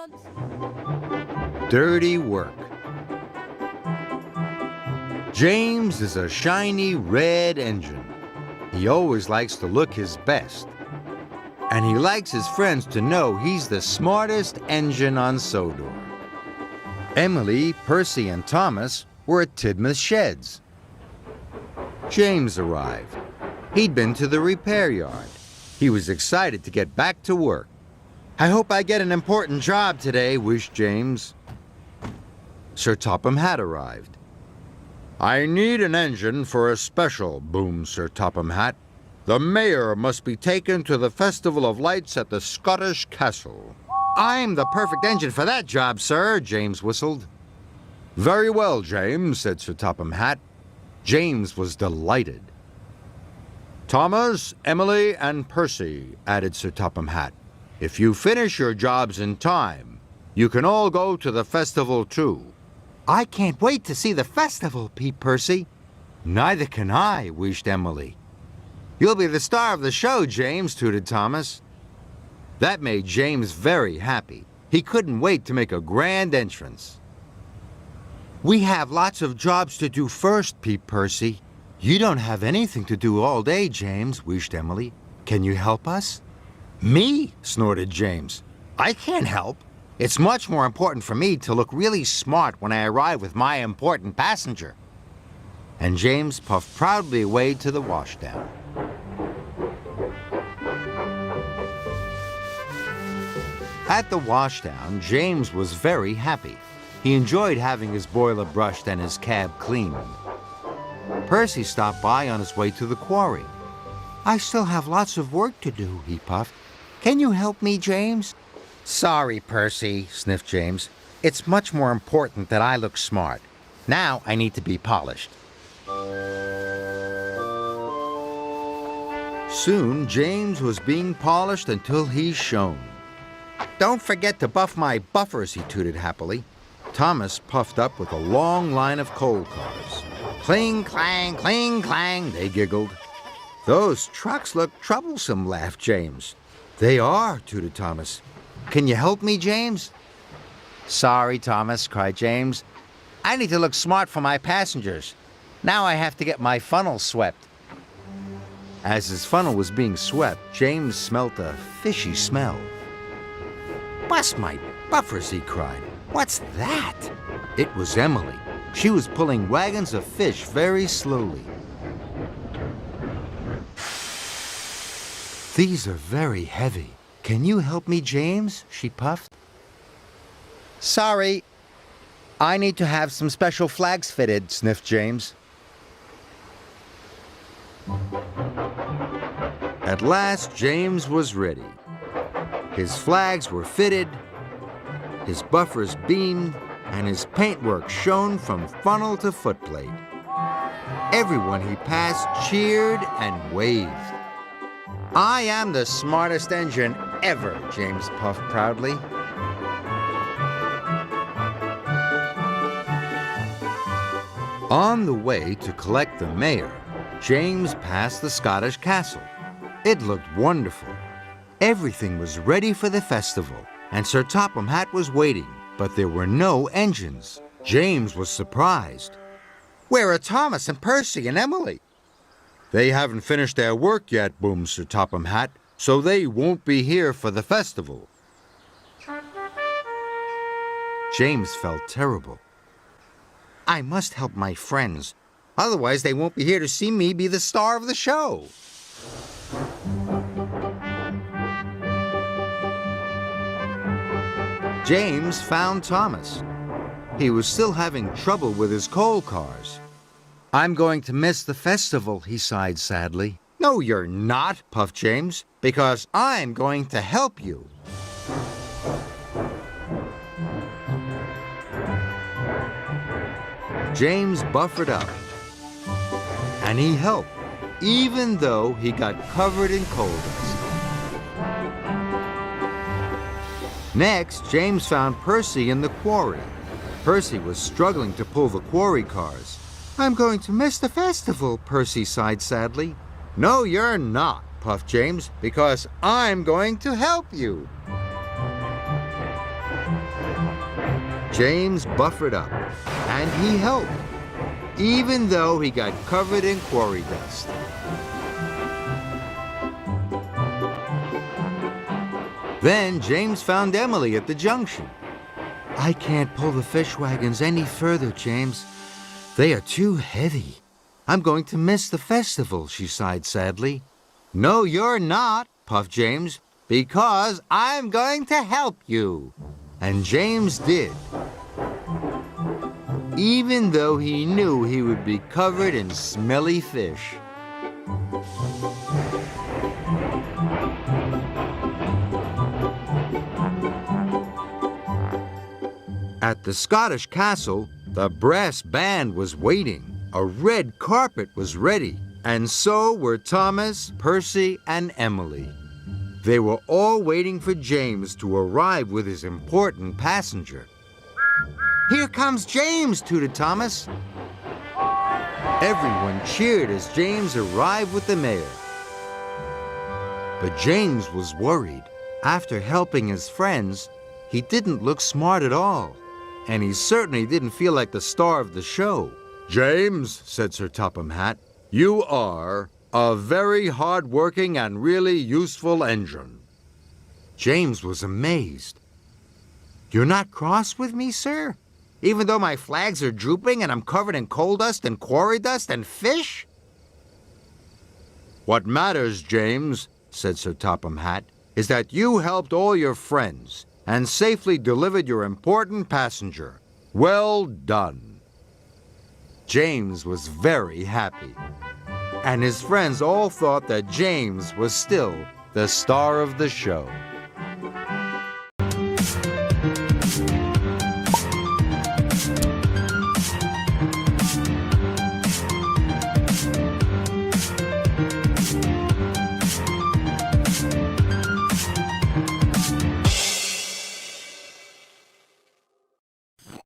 front. Dirty work. James is a shiny red engine. He always likes to look his best. And he likes his friends to know he's the smartest engine on Sodor. Emily, Percy, and Thomas were at Tidmouth Sheds. James arrived. He'd been to the repair yard. He was excited to get back to work. "I hope I get an important job today," wished James. Sir Topham Hatt arrived. "I need an engine for a special," boomed Sir Topham Hatt. "The mayor must be taken to the Festival of Lights at the Scottish Castle." "I'm the perfect engine for that job, sir," James whistled. "Very well, James," said Sir Topham Hatt. James was delighted. "Thomas, Emily, and Percy," added Sir Topham Hatt. "If you finish your jobs in time, you can all go to the festival too." "I can't wait to see the festival," peeped Percy. "Neither can I," wished Emily. "You'll be the star of the show, James," tooted Thomas. That made James very happy. He couldn't wait to make a grand entrance. "We have lots of jobs to do first," peeped Percy. "You don't have anything to do all day, James," wished Emily. "Can you help us?" "Me?" snorted James. "I can't help. It's much more important for me to look really smart when I arrive with my important passenger." And James puffed proudly away to the washdown. At the washdown, James was very happy. He enjoyed having his boiler brushed and his cab cleaned. Percy stopped by on his way to the quarry. "I still have lots of work to do," he puffed. "Can you help me, James?" "Sorry, Percy," sniffed James. "It's much more important that I look smart. Now I need to be polished." Soon, James was being polished until he shone. "Don't forget to buff my buffers," he tooted happily. Thomas puffed up with a long line of coal cars. "Cling, clang," they giggled. "Those trucks look troublesome," laughed James. "They are," tooted Thomas. "Can you help me, James?" "Sorry, Thomas," cried James. "I need to look smart for my passengers. Now I have to get my funnel swept." As his funnel was being swept, James smelt a fishy smell. "Bust my buffers," he cried. "What's that?" It was Emily. She was pulling wagons of fish very slowly. "These are very heavy. Can you help me, James?" she puffed. "Sorry. I need to have some special flags fitted," sniffed James. At last, James was ready. His flags were fitted, his buffers beamed, and his paintwork shone from funnel to footplate. Everyone he passed cheered and waved. "I am the smartest engine ever," James puffed proudly. On the way to collect the mayor, James passed the Scottish Castle. It looked wonderful. Everything was ready for the festival, and Sir Topham Hatt was waiting, but there were no engines. James was surprised. "Where are Thomas and Percy and Emily?" "They haven't finished their work yet," boomed Sir Topham Hatt, "so they won't be here for the festival." James felt terrible. "I must help my friends. Otherwise, they won't be here to see me be the star of the show." James found Thomas. He was still having trouble with his coal cars. "I'm going to miss the festival," he sighed sadly. "No, you're not," puffed James, "because I'm going to help you." James buffered up, and he helped, even though he got covered in coal dust. Next, James found Percy in the quarry. Percy was struggling to pull the quarry cars. "I'm going to miss the festival," Percy sighed sadly. "No, you're not," puffed James, "because I'm going to help you." James buffered up, and he helped, even though he got covered in quarry dust. Then James found Emily at the junction. "I can't pull the fish wagons any further, James. They are too heavy. I'm going to miss the festival," she sighed sadly. "No, you're not," puffed James, "because I'm going to help you." And James did, even though he knew he would be covered in smelly fish. At the Scottish castle, the brass band was waiting. A red carpet was ready, and so were Thomas, Percy, and Emily. They were all waiting for James to arrive with his important passenger. "Here comes James," tooted Thomas. Everyone cheered as James arrived with the mayor. But James was worried. After helping his friends, he didn't look smart at all, and he certainly didn't feel like the star of the show. "James," said Sir Topham Hatt, "you are a very hard-working and really useful engine." James was amazed. "You're not cross with me, sir? Even though my flags are drooping and I'm covered in coal dust and quarry dust and fish?" "What matters, James," said Sir Topham Hatt, "is that you helped all your friends and safely delivered your important passenger. Well done." James was very happy, and his friends all thought that James was still the star of the show.